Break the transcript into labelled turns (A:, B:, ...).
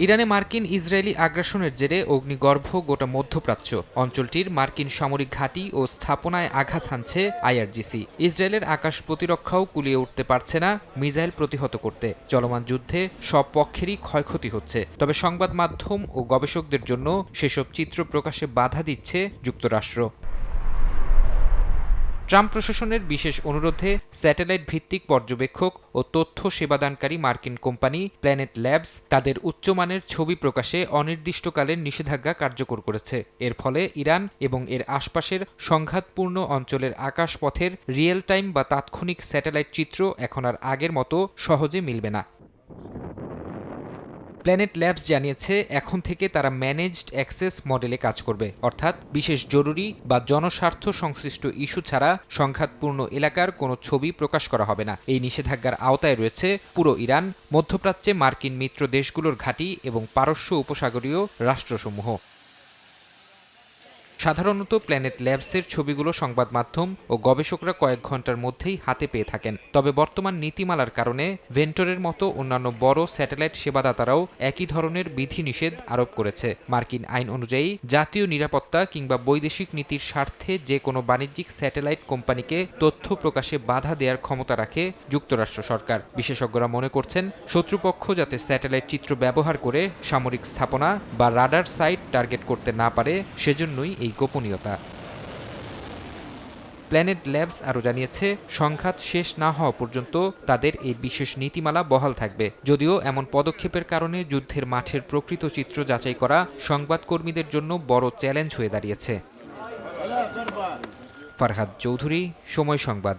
A: ইরানে মার্কিন ইসরায়েলি আগ্রাসনের জেরে অগ্নিগর্ভ গোটা মধ্যপ্রাচ্য। অঞ্চলটির মার্কিন সামরিক ঘাঁটি ও স্থাপনায় আঘাত হানছে আইআরজিসি। ইসরায়েলের আকাশ প্রতিরক্ষাও কুলিয়ে উঠতে পারছে না মিসাইল প্রতিহত করতে। চলমান যুদ্ধে সব পক্ষেরই ক্ষয়ক্ষতি হচ্ছে। তবে সংবাদ মাধ্যম ও গবেষকদের জন্য সেসব চিত্র প্রকাশে বাধা দিচ্ছে যুক্তরাষ্ট্র। ট্রাম্প প্রশাসনের বিশেষ অনুরোধে স্যাটেলাইট ভিত্তিক পর্যবেক্ষক ও তথ্য সেবাদানকারী মার্কিন কোম্পানি প্ল্যানেট ল্যাবস তাদের উচ্চমানের ছবি প্রকাশে অনির্দিষ্টকালের নিষেধাজ্ঞা কার্যকর করেছে। এর ফলে ইরান এবং এর আশপাশের সংঘাতপূর্ণ অঞ্চলের আকাশপথের রিয়েল টাইম বা তাৎক্ষণিক স্যাটেলাইট চিত্র এখন আর আগের মতো সহজে মিলবে না। প্ল্যানেট ল্যাবস জানিয়েছে, এখন থেকে তারা ম্যানেজড অ্যাক্সেস মডেলে কাজ করবে, অর্থাৎ বিশেষ জরুরি বা জনস্বার্থ সংশ্লিষ্ট ইস্যু ছাড়া সংঘাতপূর্ণ এলাকার কোনো ছবি প্রকাশ করা হবে না। এই নিষেধাজ্ঞার আওতায় রয়েছে পুরো ইরান, মধ্যপ্রাচ্যে মার্কিন মিত্র দেশগুলোর ঘাঁটি এবং পারস্য উপসাগরীয় রাষ্ট্রসমূহ। সাধারণত প্ল্যানেট ল্যাবসের ছবিগুলো সংবাদ মাধ্যম ও গবেষকরা কয়েক ঘন্টার মধ্যেই হাতে পেয়ে থাকেন। তবে বর্তমান নীতিমালার কারণে ভেন্টরের মতো অন্যান্য বড় স্যাটেলাইট সেবাদাতারাও একই ধরনের বিধিনিষেধ আরোপ করেছে। মার্কিন আইন অনুযায়ী জাতীয় নিরাপত্তা কিংবা বৈদেশিক নীতির স্বার্থে যে কোনো বাণিজ্যিক স্যাটেলাইট কোম্পানিকে তথ্য প্রকাশে বাধা দেওয়ার ক্ষমতা রাখে যুক্তরাষ্ট্র সরকার। বিশেষজ্ঞরা মনে করছেন, শত্রুপক্ষ যাতে স্যাটেলাইট চিত্র ব্যবহার করে সামরিক স্থাপনা বা রাডার সাইট টার্গেট করতে না পারে, সেজন্যই এই গোপনীয়তা। প্ল্যানেট ল্যাবস আরও জানিয়েছে, সংঘাত শেষ না হওয়া পর্যন্ত তাদের এই বিশেষ নীতিমালা বহাল থাকবে। যদিও এমন পদক্ষেপের কারণে যুদ্ধের মাঠের প্রকৃত চিত্র যাচাই করা সংবাদকর্মীদের জন্য বড় চ্যালেঞ্জ হয়ে দাঁড়িয়েছে। ফারহাদ চৌধুরী, সময় সংবাদ।